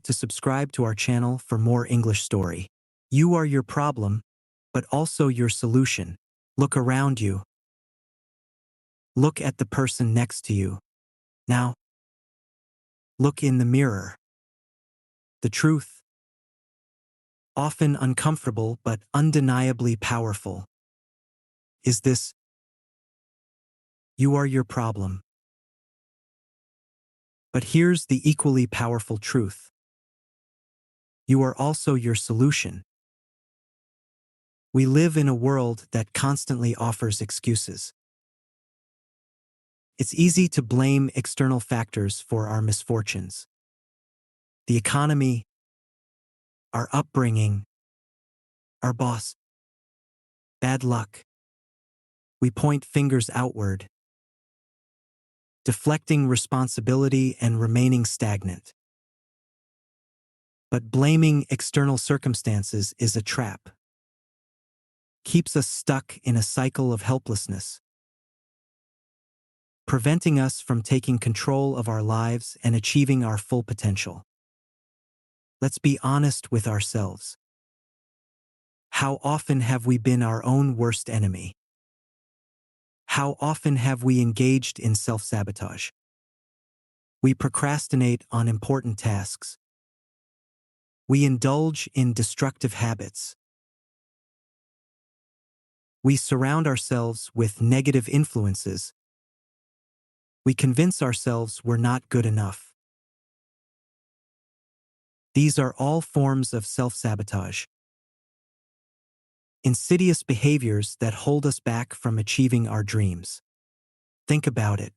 to subscribe to our channel for more English story. You are your problem, but also your solution. Look around you. Look at the person next to you. Now, look in the mirror. The truth, often uncomfortable but undeniably powerful, is this: you are your problem. But here's the equally powerful truth. You are also your solution. We live in a world that constantly offers excuses. It's easy to blame external factors for our misfortunes. The economy, our upbringing, our boss, bad luck. We point fingers outward, deflecting responsibility and remaining stagnant. But blaming external circumstances is a trap. Keeps us stuck in a cycle of helplessness, preventing us from taking control of our lives and achieving our full potential. Let's be honest with ourselves. How often have we been our own worst enemy? How often have we engaged in self-sabotage? We procrastinate on important tasks. We indulge in destructive habits. We surround ourselves with negative influences. We convince ourselves we're not good enough. These are all forms of self-sabotage. Insidious behaviors that hold us back from achieving our dreams. Think about it.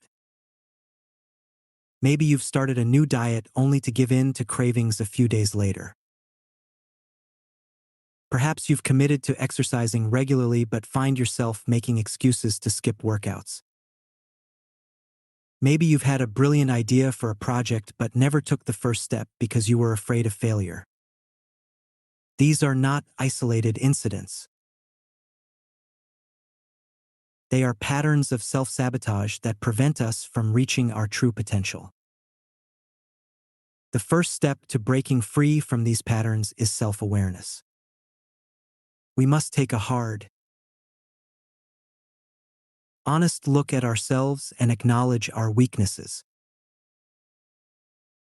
Maybe you've started a new diet only to give in to cravings a few days later. Perhaps you've committed to exercising regularly but find yourself making excuses to skip workouts. Maybe you've had a brilliant idea for a project but never took the first step because you were afraid of failure. These are not isolated incidents. They are patterns of self-sabotage that prevent us from reaching our true potential. The first step to breaking free from these patterns is self-awareness. We must take a hard, honest look at ourselves and acknowledge our weaknesses.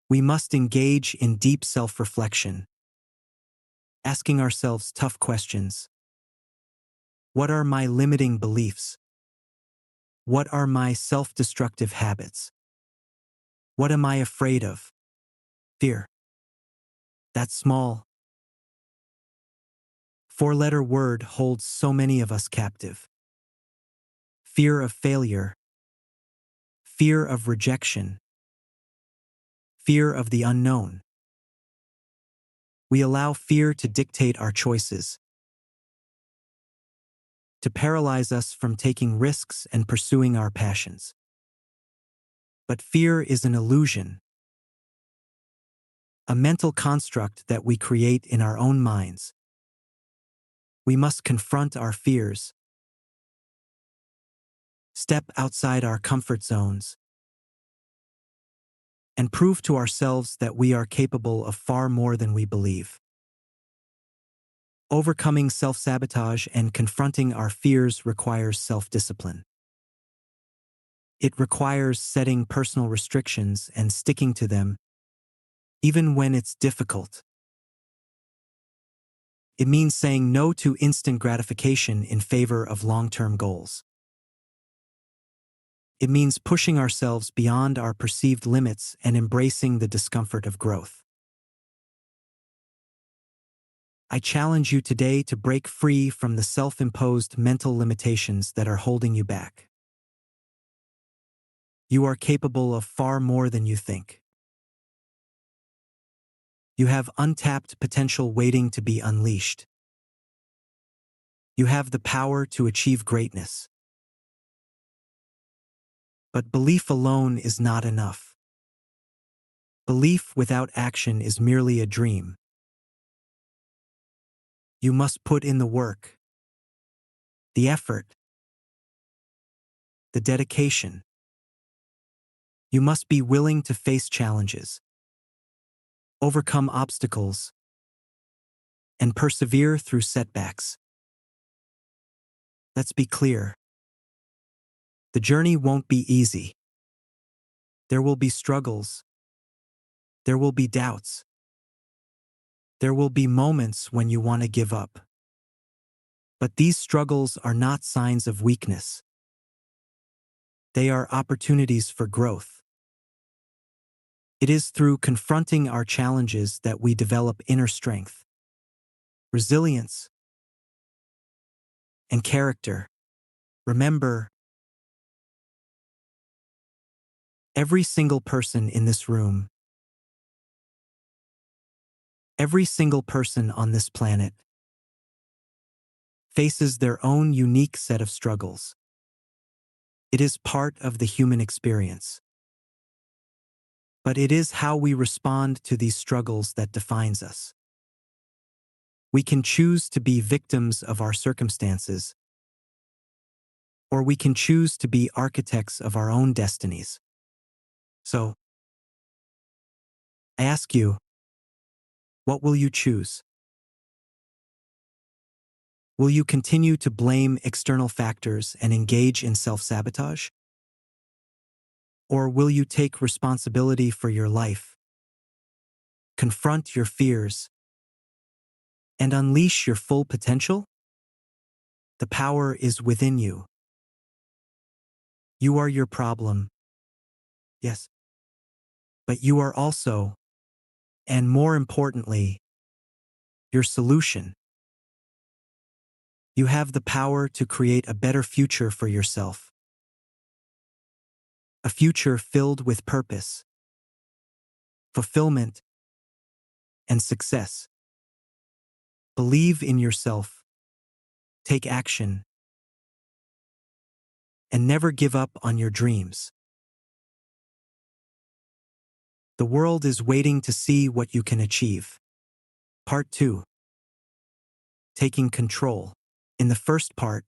We must engage in deep self-reflection, asking ourselves tough questions. What are my limiting beliefs? What are my self-destructive habits? What am I afraid of? Fear. That small, four-letter word holds so many of us captive. Fear of failure, fear of rejection, fear of the unknown. We allow fear to dictate our choices, to paralyze us from taking risks and pursuing our passions. But fear is an illusion, a mental construct that we create in our own minds. We must confront our fears, step outside our comfort zones, and prove to ourselves that we are capable of far more than we believe. Overcoming self-sabotage and confronting our fears requires self-discipline. It requires setting personal restrictions and sticking to them, even when it's difficult. It means saying no to instant gratification in favor of long-term goals. It means pushing ourselves beyond our perceived limits and embracing the discomfort of growth. I challenge you today to break free from the self-imposed mental limitations that are holding you back. You are capable of far more than you think. You have untapped potential waiting to be unleashed. You have the power to achieve greatness. But belief alone is not enough. Belief without action is merely a dream. You must put in the work, the effort, the dedication. You must be willing to face challenges, overcome obstacles, and persevere through setbacks. Let's be clear. The journey won't be easy. There will be struggles. There will be doubts. There will be moments when you want to give up. But these struggles are not signs of weakness. They are opportunities for growth. It is through confronting our challenges that we develop inner strength, resilience, and character. Remember, every single person in this room, every single person on this planet, faces their own unique set of struggles. It is part of the human experience. But it is how we respond to these struggles that defines us. We can choose to be victims of our circumstances, or we can choose to be architects of our own destinies. So, I ask you, what will you choose? Will you continue to blame external factors and engage in self-sabotage? Or will you take responsibility for your life, confront your fears, and unleash your full potential? The power is within you. You are your problem, yes, but you are also, and more importantly, your solution. You have the power to create a better future for yourself. A future filled with purpose, fulfillment, and success. Believe in yourself, take action, and never give up on your dreams. The world is waiting to see what you can achieve. Part 2. Taking control. In the first part,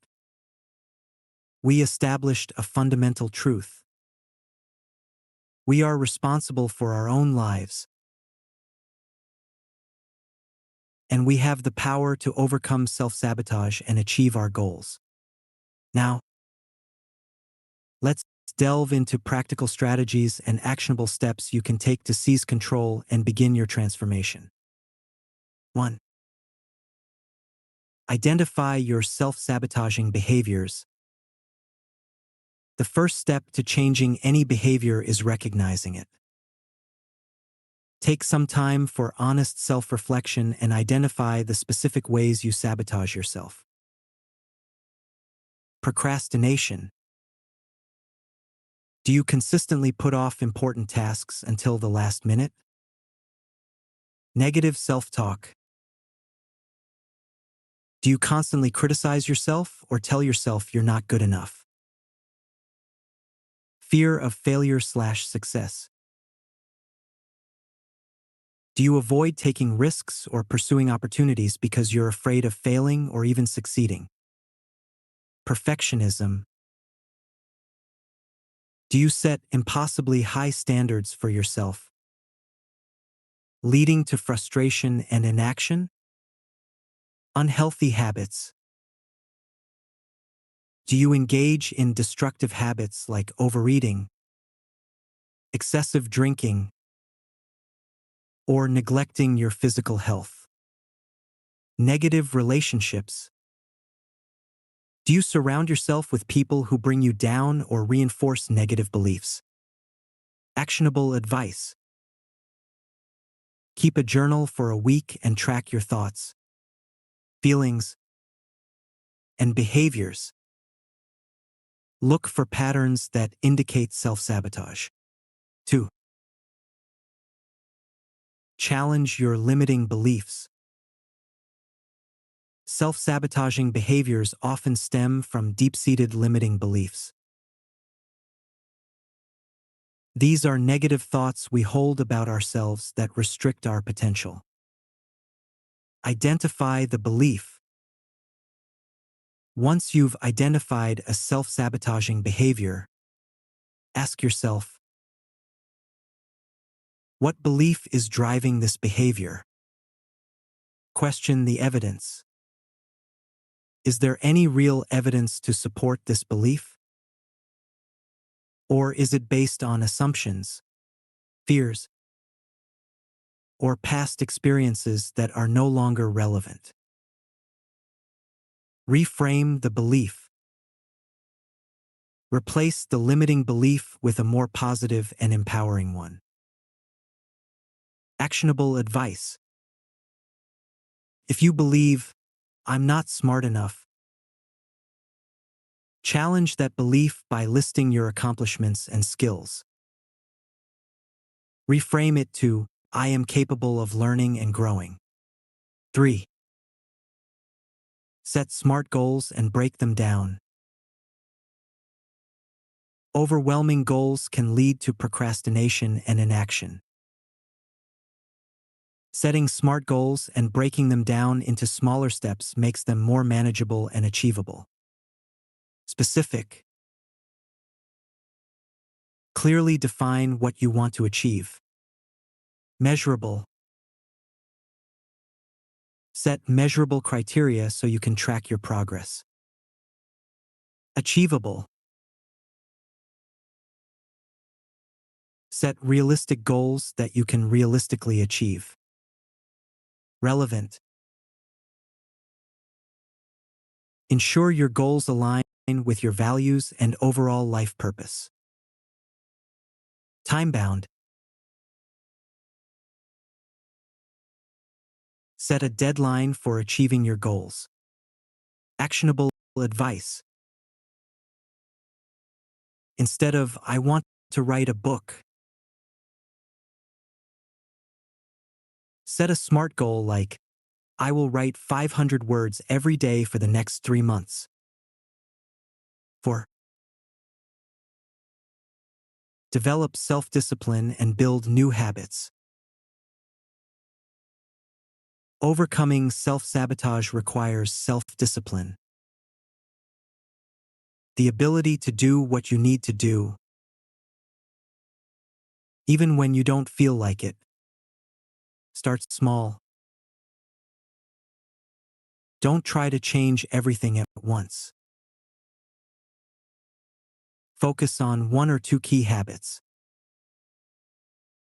we established a fundamental truth. We are responsible for our own lives, and we have the power to overcome self-sabotage and achieve our goals. Now, let's delve into practical strategies and actionable steps you can take to seize control and begin your transformation. 1. Identify your self-sabotaging behaviors. The first step to changing any behavior is recognizing it. Take some time for honest self-reflection and identify the specific ways you sabotage yourself. Procrastination. Do you consistently put off important tasks until the last minute? Negative self-talk. Do you constantly criticize yourself or tell yourself you're not good enough? Fear of failure/success. Do you avoid taking risks or pursuing opportunities because you're afraid of failing or even succeeding? Perfectionism. Do you set impossibly high standards for yourself, leading to frustration and inaction? Unhealthy habits. Do you engage in destructive habits like overeating, excessive drinking, or neglecting your physical health? Negative relationships. Do you surround yourself with people who bring you down or reinforce negative beliefs? Actionable advice. Keep a journal for a week and track your thoughts, feelings, and behaviors. Look for patterns that indicate self-sabotage. 2. Challenge your limiting beliefs. Self-sabotaging behaviors often stem from deep-seated limiting beliefs. These are negative thoughts we hold about ourselves that restrict our potential. Identify the belief. Once you've identified a self-sabotaging behavior, ask yourself, What belief is driving this behavior? Question the evidence. Is there any real evidence to support this belief? Or is it based on assumptions, fears, or past experiences that are no longer relevant? Reframe the belief. Replace the limiting belief with a more positive and empowering one. Actionable advice. If you believe, "I'm not smart enough," challenge that belief by listing your accomplishments and skills. Reframe it to, "I am capable of learning and growing." 3. Set SMART goals and break them down. Overwhelming goals can lead to procrastination and inaction. Setting SMART goals and breaking them down into smaller steps makes them more manageable and achievable. Specific. Clearly define what you want to achieve. Measurable. Set measurable criteria so you can track your progress. Achievable. Set realistic goals that you can realistically achieve. Relevant. Ensure your goals align with your values and overall life purpose. Time-bound. Set a deadline for achieving your goals. Actionable advice. Instead of, "I want to write a book," set a SMART goal like, "I will write 500 words every day for the next 3 months." 4. Develop self-discipline and build new habits. Overcoming self-sabotage requires self-discipline. The ability to do what you need to do, even when you don't feel like it. Start small. Don't try to change everything at once. Focus on 1 or 2 key habits.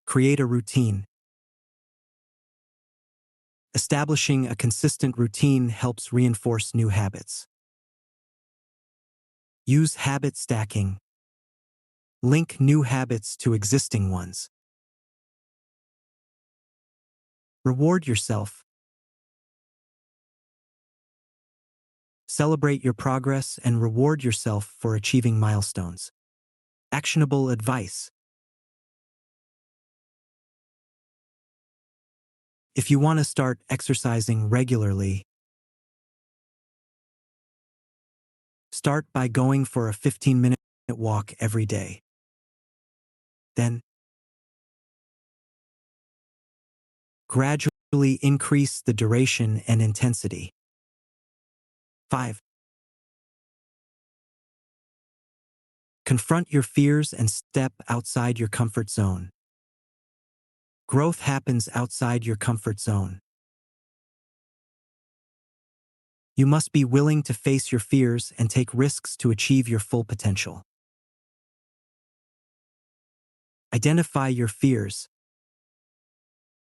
Create a routine. Establishing a consistent routine helps reinforce new habits. Use habit stacking. Link new habits to existing ones. Reward yourself. Celebrate your progress and reward yourself for achieving milestones. Actionable advice. If you want to start exercising regularly, start by going for a 15-minute walk every day. Then, gradually increase the duration and intensity. 5. Confront your fears and step outside your comfort zone. Growth happens outside your comfort zone. You must be willing to face your fears and take risks to achieve your full potential. Identify your fears.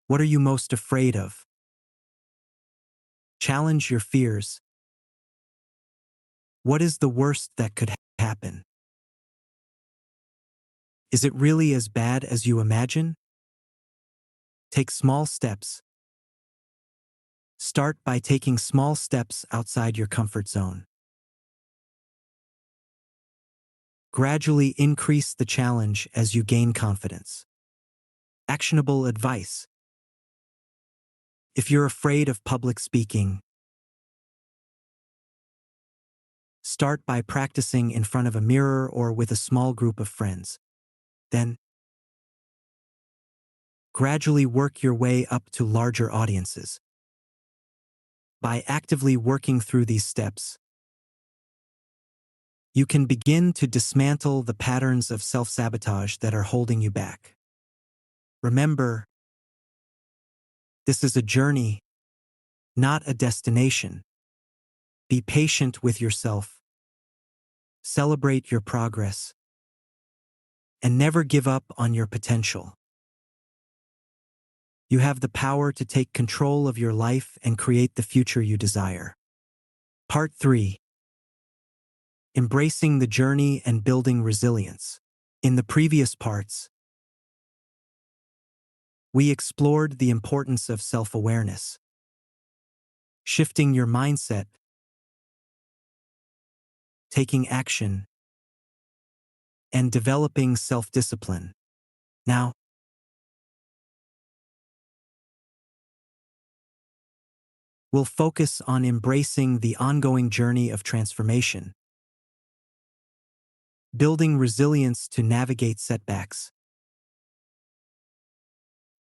What are you most afraid of? Challenge your fears. What is the worst that could happen? Is it really as bad as you imagine? Take small steps. Start by taking small steps outside your comfort zone. Gradually increase the challenge as you gain confidence. Actionable advice. If you're afraid of public speaking, start by practicing in front of a mirror or with a small group of friends. Then, gradually work your way up to larger audiences. By actively working through these steps, you can begin to dismantle the patterns of self-sabotage that are holding you back. Remember, this is a journey, not a destination. Be patient with yourself, celebrate your progress, and never give up on your potential. You have the power to take control of your life and create the future you desire. Part 3. Embracing the journey and building resilience. In the previous parts, we explored the importance of self-awareness, shifting your mindset, taking action, and developing self-discipline. Now, we'll focus on embracing the ongoing journey of transformation, building resilience to navigate setbacks,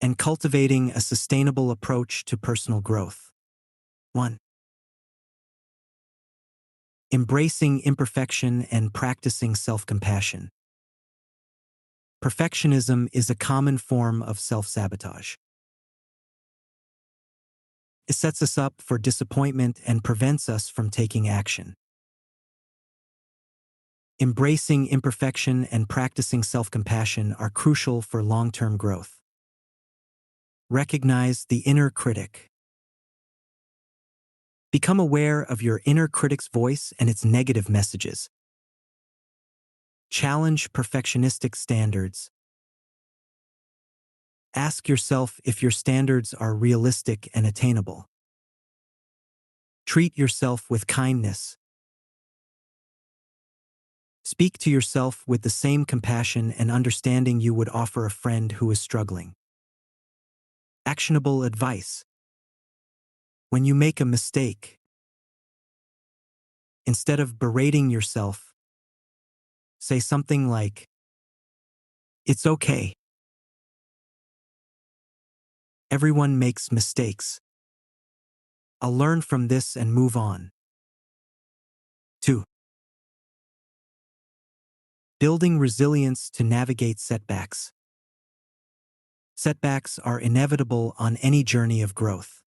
and cultivating a sustainable approach to personal growth. 1. Embracing imperfection and practicing self-compassion. Perfectionism is a common form of self-sabotage. It sets us up for disappointment and prevents us from taking action. Embracing imperfection and practicing self-compassion are crucial for long-term growth. Recognize the inner critic. Become aware of your inner critic's voice and its negative messages. Challenge perfectionistic standards. Ask yourself if your standards are realistic and attainable. Treat yourself with kindness. Speak to yourself with the same compassion and understanding you would offer a friend who is struggling. Actionable advice. When you make a mistake, instead of berating yourself, say something like, "It's okay. Everyone makes mistakes. I'll learn from this and move on." 2. Building resilience to navigate setbacks. Setbacks are inevitable on any journey of growth.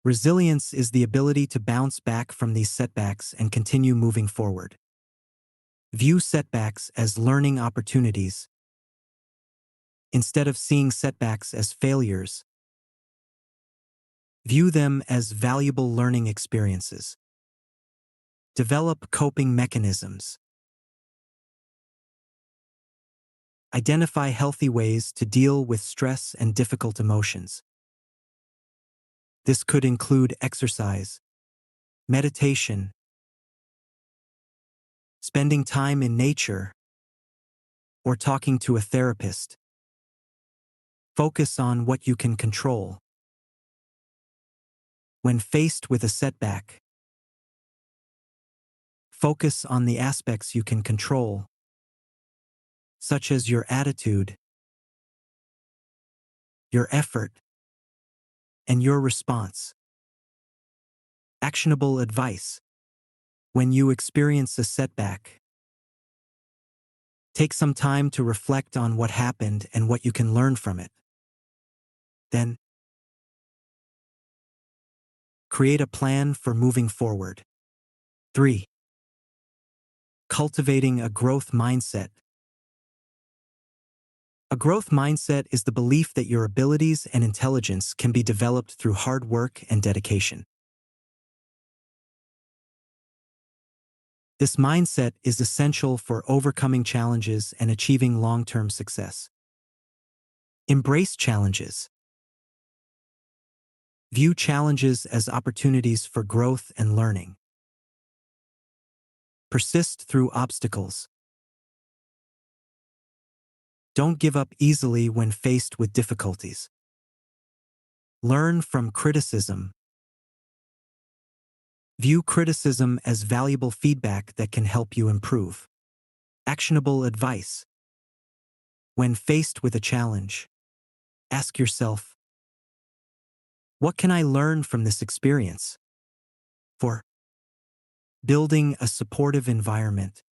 Resilience is the ability to bounce back from these setbacks and continue moving forward. View setbacks as learning opportunities. Instead of seeing setbacks as failures, view them as valuable learning experiences. Develop coping mechanisms. Identify healthy ways to deal with stress and difficult emotions. This could include exercise, meditation, spending time in nature, or talking to a therapist. Focus on what you can control. When faced with a setback, focus on the aspects you can control, such as your attitude, your effort, and your response. Actionable advice. When you experience a setback, take some time to reflect on what happened and what you can learn from it. Then, create a plan for moving forward. 3. Cultivating a growth mindset. A growth mindset is the belief that your abilities and intelligence can be developed through hard work and dedication. This mindset is essential for overcoming challenges and achieving long-term success. Embrace challenges. View challenges as opportunities for growth and learning. Persist through obstacles. Don't give up easily when faced with difficulties. Learn from criticism. View criticism as valuable feedback that can help you improve. Actionable advice. When faced with a challenge, ask yourself, what can I learn from this experience? 4. Building a supportive environment.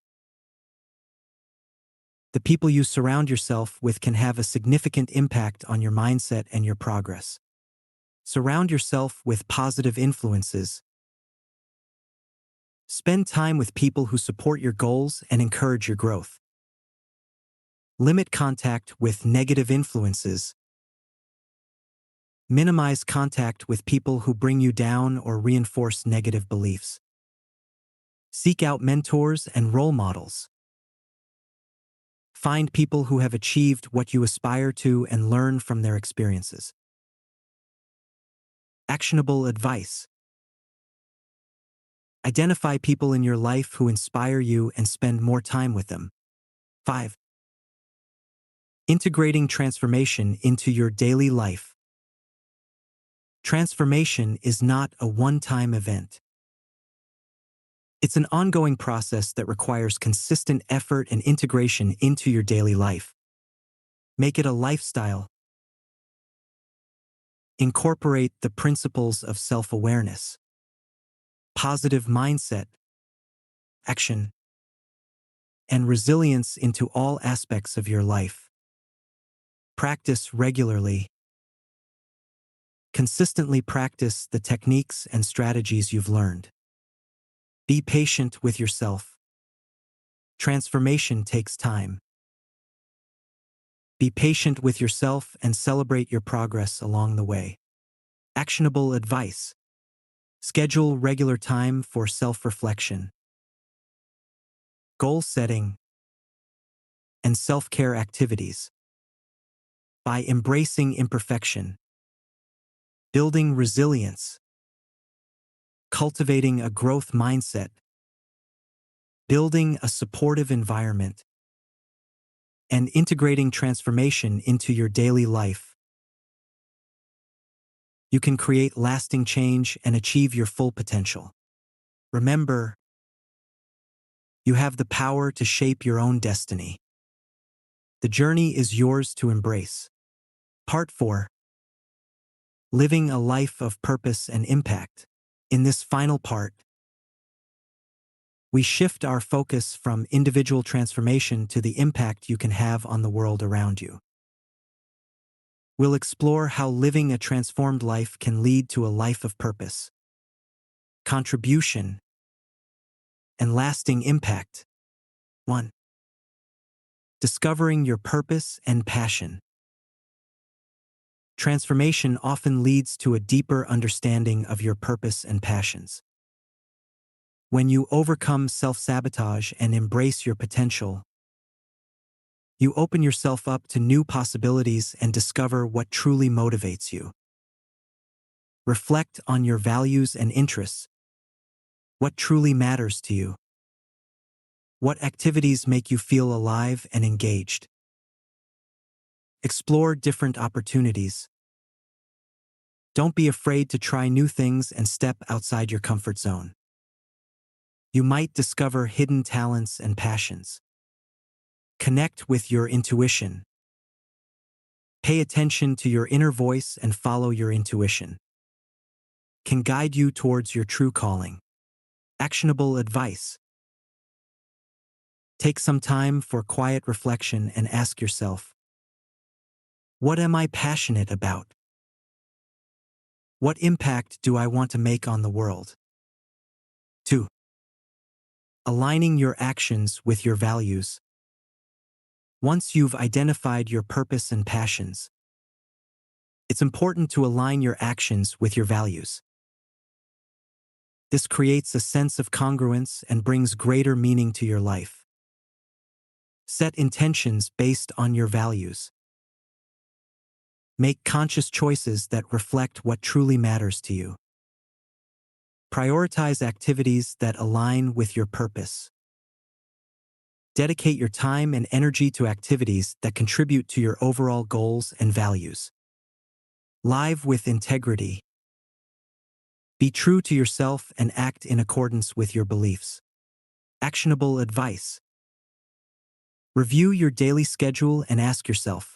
The people you surround yourself with can have a significant impact on your mindset and your progress. Surround yourself with positive influences. Spend time with people who support your goals and encourage your growth. Limit contact with negative influences. Minimize contact with people who bring you down or reinforce negative beliefs. Seek out mentors and role models. Find people who have achieved what you aspire to and learn from their experiences. Actionable advice. Identify people in your life who inspire you and spend more time with them. 5. Integrating transformation into your daily life. Transformation is not a one-time event. It's an ongoing process that requires consistent effort and integration into your daily life. Make it a lifestyle. Incorporate the principles of self-awareness, positive mindset, action, and resilience into all aspects of your life. Practice regularly. Consistently practice the techniques and strategies you've learned. Be patient with yourself. Transformation takes time. Be patient with yourself and celebrate your progress along the way. Actionable advice. Schedule regular time for self-reflection, goal setting, and self-care activities. By embracing imperfection, building resilience, cultivating a growth mindset, building a supportive environment, and integrating transformation into your daily life, you can create lasting change and achieve your full potential. Remember, you have the power to shape your own destiny. The journey is yours to embrace. Part 4. Living a life of purpose and impact. In this final part, we shift our focus from individual transformation to the impact you can have on the world around you. We'll explore how living a transformed life can lead to a life of purpose, contribution, and lasting impact. 1. Discovering your purpose and passion. Transformation often leads to a deeper understanding of your purpose and passions. When you overcome self-sabotage and embrace your potential, you open yourself up to new possibilities and discover what truly motivates you. Reflect on your values and interests. What truly matters to you? What activities make you feel alive and engaged? Explore different opportunities. Don't be afraid to try new things and step outside your comfort zone. You might discover hidden talents and passions. Connect with your intuition. Pay attention to your inner voice and follow your intuition. Can guide you towards your true calling. Actionable advice. Take some time for quiet reflection and ask yourself, what am I passionate about? What impact do I want to make on the world? 2. Aligning your actions with your values. Once you've identified your purpose and passions, it's important to align your actions with your values. This creates a sense of congruence and brings greater meaning to your life. Set intentions based on your values. Make conscious choices that reflect what truly matters to you. Prioritize activities that align with your purpose. Dedicate your time and energy to activities that contribute to your overall goals and values. Live with integrity. Be true to yourself and act in accordance with your beliefs. Actionable advice. Review your daily schedule and ask yourself,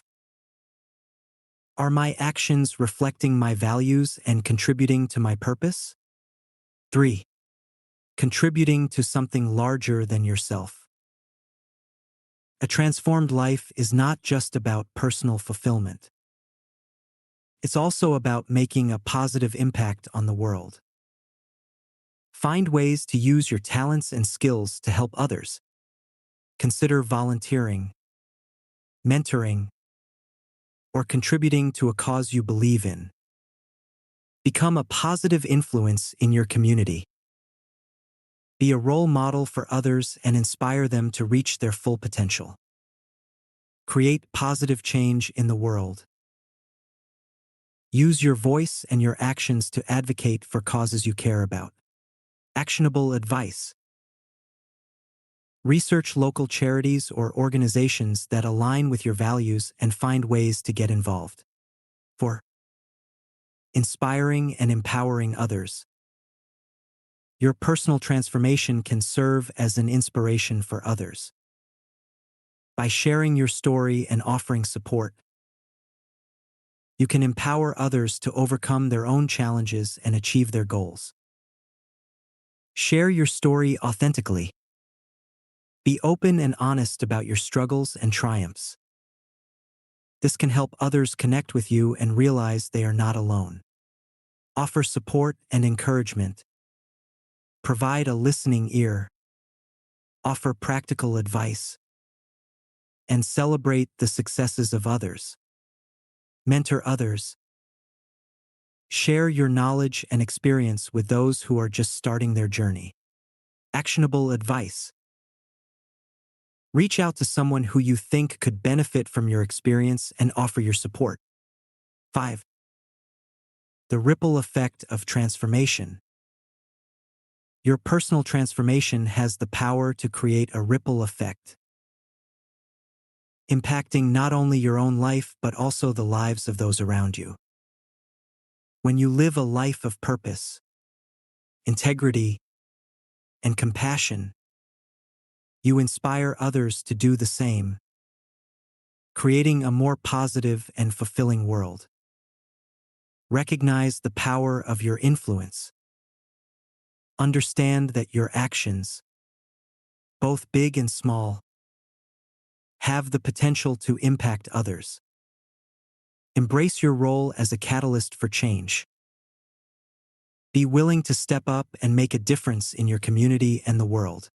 are my actions reflecting my values and contributing to my purpose? 3. Contributing to something larger than yourself. A transformed life is not just about personal fulfillment. It's also about making a positive impact on the world. Find ways to use your talents and skills to help others. Consider volunteering, mentoring, or contributing to a cause you believe in. Become a positive influence in your community. Be a role model for others and inspire them to reach their full potential. Create positive change in the world. Use your voice and your actions to advocate for causes you care about. Actionable advice. Research local charities or organizations that align with your values and find ways to get involved. 4. Inspiring and empowering others. Your personal transformation can serve as an inspiration for others. By sharing your story and offering support, you can empower others to overcome their own challenges and achieve their goals. Share your story authentically. Be open and honest about your struggles and triumphs. This can help others connect with you and realize they are not alone. Offer support and encouragement. Provide a listening ear. Offer practical advice. And celebrate the successes of others. Mentor others. Share your knowledge and experience with those who are just starting their journey. Actionable advice. Reach out to someone who you think could benefit from your experience and offer your support. 5. The ripple effect of transformation. Your personal transformation has the power to create a ripple effect, impacting not only your own life but also the lives of those around you. When you live a life of purpose, integrity, and compassion, you inspire others to do the same, creating a more positive and fulfilling world. Recognize the power of your influence. Understand that your actions, both big and small, have the potential to impact others. Embrace your role as a catalyst for change. Be willing to step up and make a difference in your community and the world.